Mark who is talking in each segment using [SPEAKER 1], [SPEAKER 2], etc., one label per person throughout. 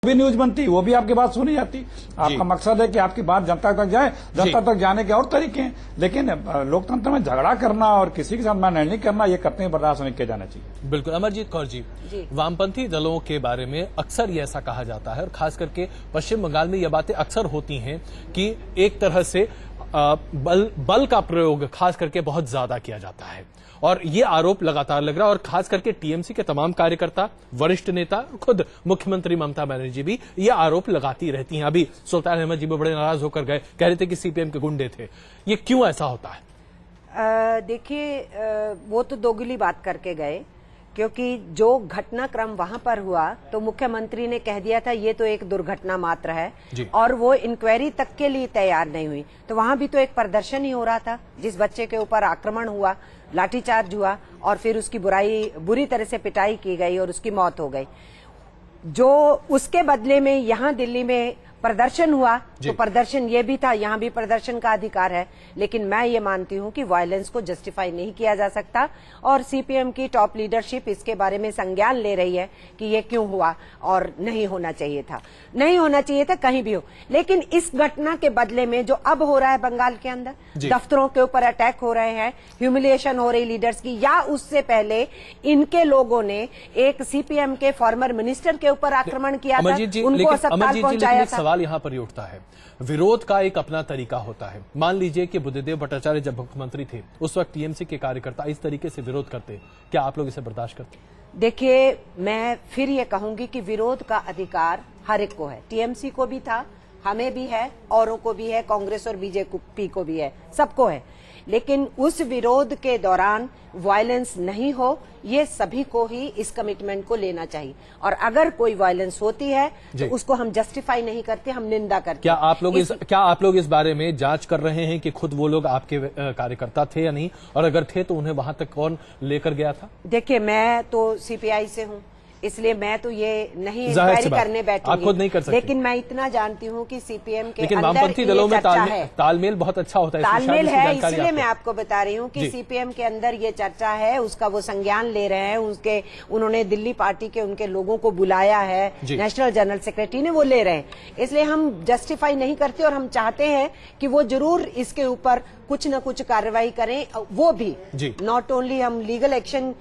[SPEAKER 1] भी न्यूज बनती, वो भी आपकी बात सुनी जाती। आपका मकसद है कि आपकी बात जनता तक जाए, जनता तक जाने के और तरीके हैं, लेकिन लोकतंत्र में झगड़ा करना और किसी के साथ मैनेज नहीं करना, ये कतई बर्दाश्त नहीं किया जाना चाहिए।
[SPEAKER 2] बिल्कुल। अमरजीत कौर जी, वामपंथी दलों के बारे में अक्सर ये ऐसा कहा जाता है और खास करके पश्चिम बंगाल में ये बातें अक्सर होती हैं कि एक तरह से बल का प्रयोग खास करके बहुत ज्यादा किया जाता है और ये आरोप लगातार लग रहा है और खास करके टीएमसी के तमाम कार्यकर्ता, वरिष्ठ नेता, खुद मुख्यमंत्री ममता बनर्जी भी ये आरोप लगाती रहती हैं। अभी सुल्तान अहमद जी भी बड़े नाराज होकर गए, कह रहे थे कि सीपीएम के गुंडे थे। ये क्यों ऐसा होता है?
[SPEAKER 3] देखिए, वो तो दोगली बात करके गए, क्योंकि जो घटनाक्रम वहां पर हुआ तो मुख्यमंत्री ने कह दिया था ये तो एक दुर्घटना मात्र है और वो इंक्वायरी तक के लिए तैयार नहीं हुई। तो वहां भी तो एक प्रदर्शन ही हो रहा था, जिस बच्चे के ऊपर आक्रमण हुआ, लाठीचार्ज हुआ और फिर उसकी बुरी तरह से पिटाई की गई और उसकी मौत हो गई। जो उसके बदले में यहाँ दिल्ली में प्रदर्शन हुआ तो प्रदर्शन ये भी था, यहाँ भी प्रदर्शन का अधिकार है, लेकिन मैं ये मानती हूँ कि वायलेंस को जस्टिफाई नहीं किया जा सकता और सीपीएम की टॉप लीडरशिप इसके बारे में संज्ञान ले रही है कि ये क्यों हुआ और नहीं होना चाहिए था, नहीं होना चाहिए था कहीं भी हो। लेकिन इस घटना के बदले में जो अब हो रहा है बंगाल के अंदर, दफ्तरों के ऊपर अटैक हो रहे हैं, ह्यूमिलिएशन हो रही लीडर्स की, या उससे पहले इनके लोगों ने एक सीपीएम के फॉर्मर मिनिस्टर के ऊपर आक्रमण किया था, उनको अस्पताल पहुंचाया था।
[SPEAKER 2] सवाल यहाँ पर उठता है, विरोध का एक अपना तरीका होता है। मान लीजिए कि बुद्धदेव भट्टाचार्य जब मुख्यमंत्री थे उस वक्त टीएमसी के कार्यकर्ता इस तरीके से विरोध करते, क्या आप लोग इसे बर्दाश्त करते?
[SPEAKER 3] देखिए, मैं फिर ये कहूंगी कि विरोध का अधिकार हर एक को है, टीएमसी को भी था, हमें भी है, औरों को भी है, कांग्रेस और बीजेपी को भी है, सबको है। लेकिन उस विरोध के दौरान वायलेंस नहीं हो, ये सभी को ही इस कमिटमेंट को लेना चाहिए। और अगर कोई वायलेंस होती है तो उसको हम जस्टिफाई नहीं करते, हम निंदा करते।
[SPEAKER 2] क्या आप लोग इस बारे में जांच कर रहे हैं कि खुद वो लोग आपके कार्यकर्ता थे या नहीं, और अगर थे तो उन्हें वहां तक कौन लेकर गया था?
[SPEAKER 3] देखिए, मैं तो सीपीआई से हूँ, इसलिए मैं तो ये नहीं इंक्वायरी करने बैठूंगी,
[SPEAKER 2] आप खुद नहीं कर सकते।
[SPEAKER 3] लेकिन मैं इतना जानती हूँ कि सीपीएम के अंदर
[SPEAKER 2] वामपंथी दलों में तालमेल बहुत अच्छा होता है,
[SPEAKER 3] तालमेल है, इसलिए मैं आपको बता रही हूँ कि सीपीएम के अंदर ये चर्चा है, उसका वो संज्ञान ले रहे हैं, उन्होंने दिल्ली पार्टी के उनके लोगों को बुलाया है, नेशनल जनरल सेक्रेटरी ने, वो ले रहे हैं। इसलिए हम जस्टिफाई नहीं करते और हम चाहते हैं कि वो जरूर इसके ऊपर कुछ न कुछ कार्रवाई करें, वो भी नॉट ओनली हम लीगल एक्शन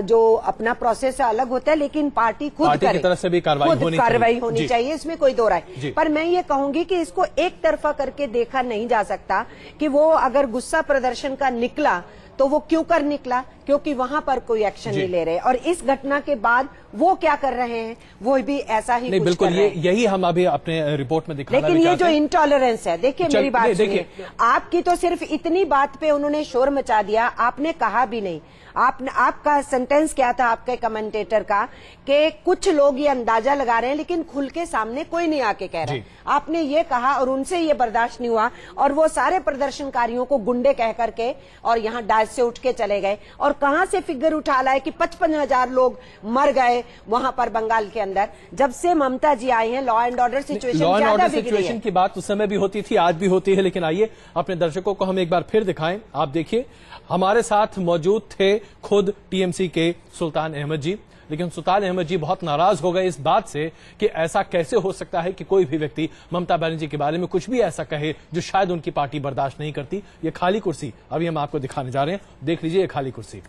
[SPEAKER 3] जो अपना प्रोसेस अलग होता है, लेकिन पार्टी खुद करे,
[SPEAKER 2] की तरफ से भी कार्रवाई
[SPEAKER 3] होनी चाहिए, इसमें कोई दो राय। पर मैं ये कहूंगी कि इसको एक तरफा करके देखा नहीं जा सकता कि वो अगर गुस्सा प्रदर्शन का निकला तो वो क्यों कर निकला, क्योंकि वहां पर कोई एक्शन नहीं ले रहे, और इस घटना के बाद वो क्या कर रहे हैं, वो भी ऐसा ही
[SPEAKER 2] नहीं,
[SPEAKER 3] कुछ
[SPEAKER 2] बिल्कुल
[SPEAKER 3] कर रहे हैं।
[SPEAKER 2] यही हम अभी अपने रिपोर्ट में दिखाना
[SPEAKER 3] लेकिन ये जो इंटॉलरेंस है, देखिए मेरी बात सुनिए, आपकी तो सिर्फ इतनी बात पे उन्होंने शोर मचा दिया, आपने कहा भी नहीं। आपका सेंटेंस क्या था आपके कमेंटेटर का कि कुछ लोग ये अंदाजा लगा रहे हैं लेकिन खुल के सामने कोई नहीं आके कह रहा है, आपने ये कहा और उनसे ये बर्दाश्त नहीं हुआ और वो सारे प्रदर्शनकारियों को गुंडे कह करके और यहाँ डायस से उठ के चले गए। और कहां से फिगर उठा लाए कि 55,000 लोग मर गए वहां पर बंगाल के अंदर, जब से ममता जी आई हैं। लॉ एंड ऑर्डर सिचुएशन
[SPEAKER 2] की बात उस समय भी होती थी, आज भी होती है, लेकिन आइए अपने दर्शकों को हम एक बार फिर दिखाएं। आप देखिए, हमारे साथ मौजूद थे खुद टीएमसी के सुल्तान अहमद जी, लेकिन सुल्तान अहमद जी बहुत नाराज हो गए इस बात से कि ऐसा कैसे हो सकता है कि कोई भी व्यक्ति ममता बनर्जी के बारे में कुछ भी ऐसा कहे जो शायद उनकी पार्टी बर्दाश्त नहीं करती। ये खाली कुर्सी अभी हम आपको दिखाने जा रहे हैं, देख लीजिए ये खाली कुर्सी।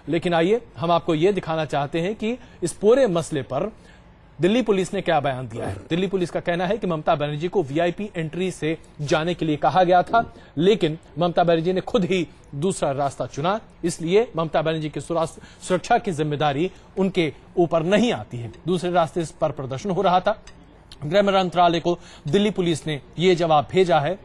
[SPEAKER 2] लेकिन आइए हम आपको ये दिखाना चाहते हैं कि इस पूरे मसले पर दिल्ली पुलिस ने क्या बयान दिया है। दिल्ली पुलिस का कहना है कि ममता बनर्जी को वीआईपी एंट्री से जाने के लिए कहा गया था, लेकिन ममता बनर्जी ने खुद ही दूसरा रास्ता चुना, इसलिए ममता बनर्जी की सुरक्षा की जिम्मेदारी उनके ऊपर नहीं आती है। दूसरे रास्ते पर प्रदर्शन हो रहा था। गृह मंत्रालय को दिल्ली पुलिस ने यह जवाब भेजा है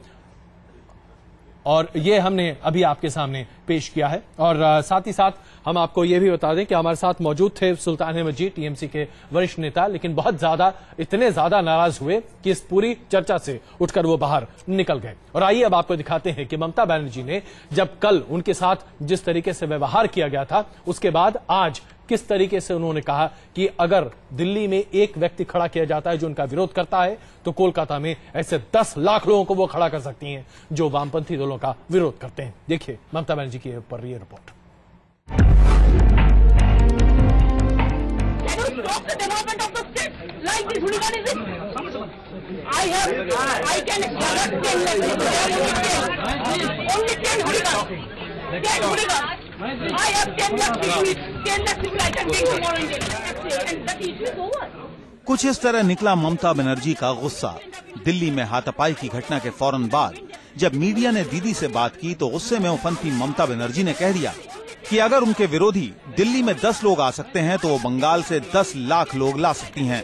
[SPEAKER 2] और ये हमने अभी आपके सामने पेश किया है। और साथ ही साथ हम आपको ये भी बता दें कि हमारे साथ मौजूद थे सुल्तान अहमद जी, टीएमसी के वरिष्ठ नेता, लेकिन बहुत ज्यादा, इतने ज्यादा नाराज हुए कि इस पूरी चर्चा से उठकर वो बाहर निकल गए। और आइए अब आपको दिखाते हैं कि ममता बनर्जी ने जब कल उनके साथ जिस तरीके से व्यवहार किया गया था, उसके बाद आज किस तरीके से उन्होंने कहा कि अगर दिल्ली में एक व्यक्ति खड़ा किया जाता है जो उनका विरोध करता है, तो कोलकाता में ऐसे 10 लाख लोगों को वो खड़ा कर सकती हैं जो वामपंथी दलों का विरोध करते हैं। देखिए ममता बनर्जी की ऊपर ये report.
[SPEAKER 4] stop the development of the state like this hooliganism. I can extract 10 lakhs. Only 10 hooligans. 10 hooligans. I have 10 lakhs people. 10 lakhs people I can bring tomorrow in Delhi. And that issue is over.
[SPEAKER 5] कुछ इस तरह निकला ममता बनर्जी का गुस्सा। दिल्ली में हाथापाई की घटना के फौरन बाद जब मीडिया ने दीदी से बात की तो गुस्से में उफनती ममता बनर्जी ने कह दिया कि अगर उनके विरोधी दिल्ली में 10 लोग आ सकते हैं तो वो बंगाल से 10 लाख लोग ला सकती हैं।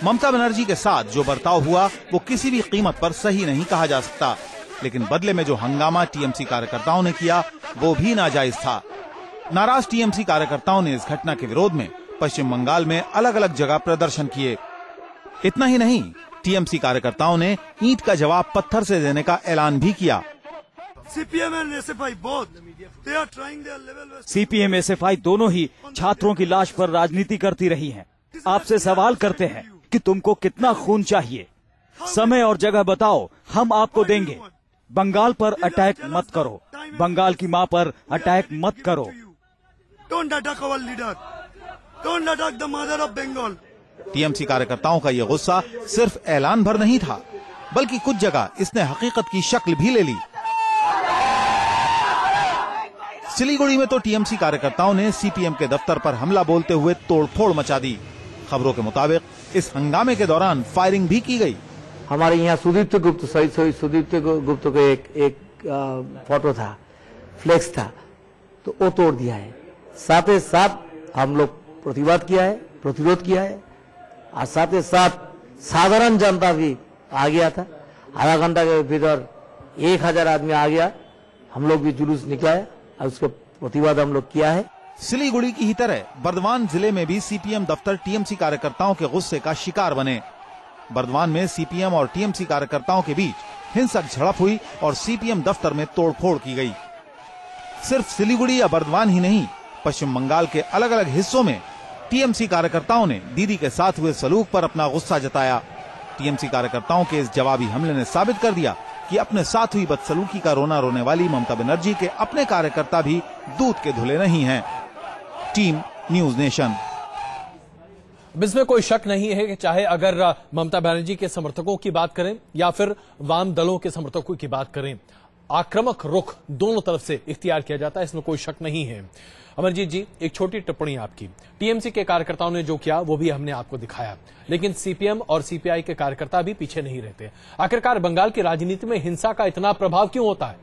[SPEAKER 5] ममता बनर्जी के साथ जो बर्ताव हुआ वो किसी भी कीमत पर सही नहीं कहा जा सकता, लेकिन बदले में जो हंगामा टीएमसी कार्यकर्ताओं ने किया वो भी नाजायज था। नाराज टीएमसी कार्यकर्ताओं ने इस घटना के विरोध में पश्चिम बंगाल में अलग अलग जगह प्रदर्शन किए। इतना ही नहीं, टीएमसी कार्यकर्ताओं ने ईंट का जवाब पत्थर से देने का ऐलान भी किया।
[SPEAKER 6] सीपीएम एसएफआई दोनों ही छात्रों की लाश पर राजनीति करती रही हैं। आपसे सवाल करते हैं कि तुमको कितना खून चाहिए, समय और जगह बताओ, हम आपको देंगे। बंगाल पर अटैक मत करो, बंगाल की मां पर अटैक मत करो।
[SPEAKER 5] टीएमसी कार्यकर्ताओं का ये गुस्सा सिर्फ ऐलान भर नहीं था, बल्कि कुछ जगह इसने हकीकत की शक्ल भी ले ली। सिलीगुड़ी में तो टीएमसी कार्यकर्ताओं ने सीपीएम के दफ्तर पर हमला बोलते हुए तोड़फोड़ मचा दी। खबरों के मुताबिक इस हंगामे के दौरान फायरिंग भी की गई।
[SPEAKER 7] हमारे यहाँ सुदीप्त गुप्त शहीद सुदीप्त गुप्त को एक फोटो था, फ्लेक्स था, तो वो तोड़ दिया है। साथ ही साथ हम लोग प्रतिवाद किया है, प्रतिरोध किया है, और साथ ही साथ साधारण जनता भी आ गया था। आधा घंटा के भीतर 1000 आदमी आ गया। हम लोग भी जुलूस निकाले और उसका प्रतिवाद हम लोग किया है।
[SPEAKER 5] सिलीगुड़ी की ही तरह बर्दवान जिले में भी सीपीएम दफ्तर टीएमसी कार्यकर्ताओं के गुस्से का शिकार बने। बर्दवान में सीपीएम और टीएमसी कार्यकर्ताओं के बीच हिंसक झड़प हुई और सीपीएम दफ्तर में तोड़फोड़ की गई। सिर्फ सिलीगुड़ी या बर्दवान ही नहीं, पश्चिम बंगाल के अलग अलग हिस्सों में टीएमसी कार्यकर्ताओं ने दीदी के साथ हुए सलूक पर अपना गुस्सा जताया। टीएमसी कार्यकर्ताओं के इस जवाबी हमले ने साबित कर दिया कि अपने साथ हुई बदसलूकी का रोना रोने वाली ममता बनर्जी के अपने कार्यकर्ता भी दूध के धुले नहीं हैं। Team news nation.
[SPEAKER 2] इसमें कोई शक नहीं है कि चाहे अगर ममता बनर्जी के समर्थकों की बात करें या फिर वाम दलों के समर्थकों की बात करें, आक्रामक रुख दोनों तरफ से इख्तियार किया जाता है, इसमें कोई शक नहीं है। अमरजीत जी, एक छोटी टिप्पणी आपकी। टीएमसी के कार्यकर्ताओं ने जो किया वो भी हमने आपको दिखाया, लेकिन सीपीएम और सीपीआई के कार्यकर्ता भी पीछे नहीं रहते। आखिरकार बंगाल की राजनीति में हिंसा का इतना प्रभाव क्यों होता है?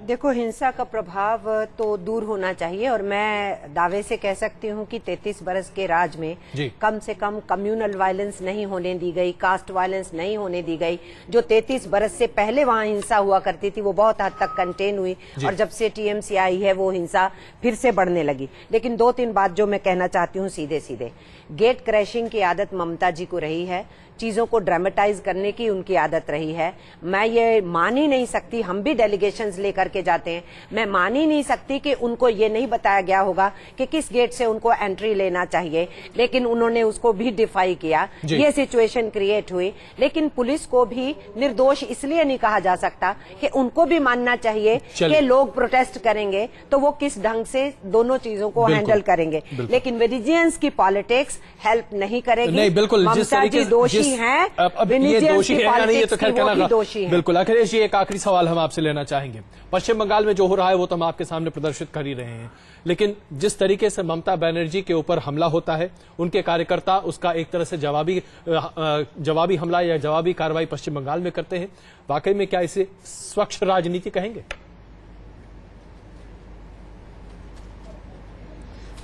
[SPEAKER 3] देखो, हिंसा का प्रभाव तो दूर होना चाहिए, और मैं दावे से कह सकती हूँ कि 33 बरस के राज में कम से कम कम्युनल वायलेंस नहीं होने दी गई, कास्ट वायलेंस नहीं होने दी गई। जो 33 बरस से पहले वहां हिंसा हुआ करती थी वो बहुत हद तक कंटेन हुई, और जब से टीएमसी आई है वो हिंसा फिर से बढ़ने लगी। लेकिन 2-3 बात जो मैं कहना चाहती हूँ सीधे सीधे। गेट क्रैशिंग की आदत ममता जी को रही है, चीजों को ड्रामेटाइज करने की उनकी आदत रही है। मैं ये मान ही नहीं सकती, हम भी डेलीगेशंस लेकर के जाते हैं, मैं मान ही नहीं सकती कि उनको ये नहीं बताया गया होगा कि किस गेट से उनको एंट्री लेना चाहिए, लेकिन उन्होंने उसको भी डिफाई किया। ये सिचुएशन क्रिएट हुई। लेकिन पुलिस को भी निर्दोष इसलिए नहीं कहा जा सकता कि उनको भी मानना चाहिए कि लोग प्रोटेस्ट करेंगे तो वो किस ढंग से दोनों चीजों को हैंडल करेंगे। लेकिन विजिलेंस की पॉलिटिक्स हेल्प नहीं करेगी।
[SPEAKER 2] नहीं, बिल्कुल,
[SPEAKER 3] ममता जी दोषी हैं,
[SPEAKER 2] अब ये दोषी है, ये तो खैर कहना
[SPEAKER 3] दोषी है।
[SPEAKER 2] बिल्कुल। अखिलेश जी, एक आखिरी सवाल हम आपसे लेना चाहेंगे। पश्चिम बंगाल में जो हो रहा है वो तो हम आपके सामने प्रदर्शित कर ही रहे हैं, लेकिन जिस तरीके से ममता बनर्जी के ऊपर हमला होता है, उनके कार्यकर्ता उसका एक तरह से जवाबी हमला या जवाबी कार्रवाई पश्चिम बंगाल में करते हैं, वाकई में क्या इसे स्वच्छ राजनीति कहेंगे?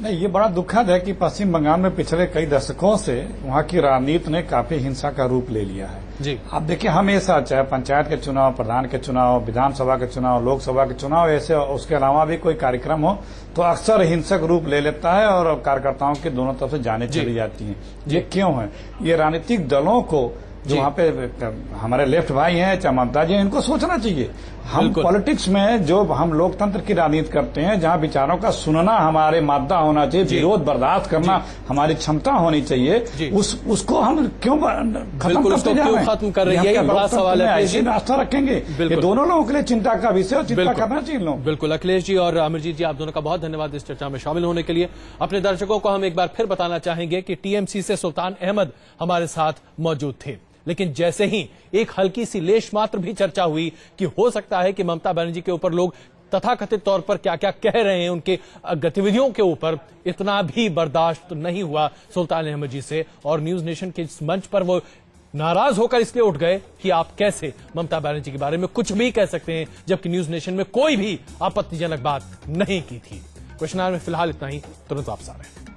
[SPEAKER 1] नहीं, ये बड़ा दुखद है कि पश्चिम बंगाल में पिछले कई दशकों से वहाँ की राजनीति ने काफी हिंसा का रूप ले लिया है
[SPEAKER 2] जी।
[SPEAKER 1] आप देखिए, हमेशा चाहे पंचायत के चुनाव, प्रधान के चुनाव, विधानसभा के चुनाव, लोकसभा के चुनाव, ऐसे उसके अलावा भी कोई कार्यक्रम हो तो अक्सर हिंसक रूप ले लेता है और कार्यकर्ताओं के दोनों तरफ से जाने चली जाती हैं। ये क्यों है? ये राजनीतिक दलों को जो वहाँ पे हमारे लेफ्ट भाई हैं, चाहे ममता जी हैं, इनको सोचना चाहिए। हम पॉलिटिक्स में जो हम लोकतंत्र की राजनीति करते हैं, जहाँ विचारों का सुनना हमारे मादा होना चाहिए, विरोध बर्दाश्त करना हमारी क्षमता होनी चाहिए, उसको हम क्यों खत्म करते जा रहे हैं?
[SPEAKER 2] खत्म कर रही है, बड़ा सवाल है।
[SPEAKER 1] ऐसी रास्ता रखेंगे, ये दोनों लोगों के लिए चिंता का विषय और चिंता करना चाहिए लोग।
[SPEAKER 2] बिल्कुल। अखिलेश जी और अमरजीत जी, आप दोनों का बहुत धन्यवाद इस चर्चा में शामिल होने के लिए। अपने दर्शकों को हम एक बार फिर बताना चाहेंगे कि टीएमसी से सुल्तान अहमद हमारे साथ मौजूद थे, लेकिन जैसे ही एक हल्की सी लेश मात्र भी चर्चा हुई कि हो सकता है कि ममता बनर्जी के ऊपर लोग तथाकथित तौर पर क्या क्या कह रहे हैं उनके गतिविधियों के ऊपर, इतना भी बर्दाश्त नहीं हुआ सुल्तान अहमद जी से, और न्यूज नेशन के इस मंच पर वो नाराज होकर इसलिए उठ गए कि आप कैसे ममता बनर्जी के बारे में कुछ भी कह सकते हैं, जबकि न्यूज नेशन में कोई भी आपत्तिजनक बात नहीं की थी। क्वेश्चन आवर में फिलहाल इतना ही, तुरंत वापस आ रहे हैं।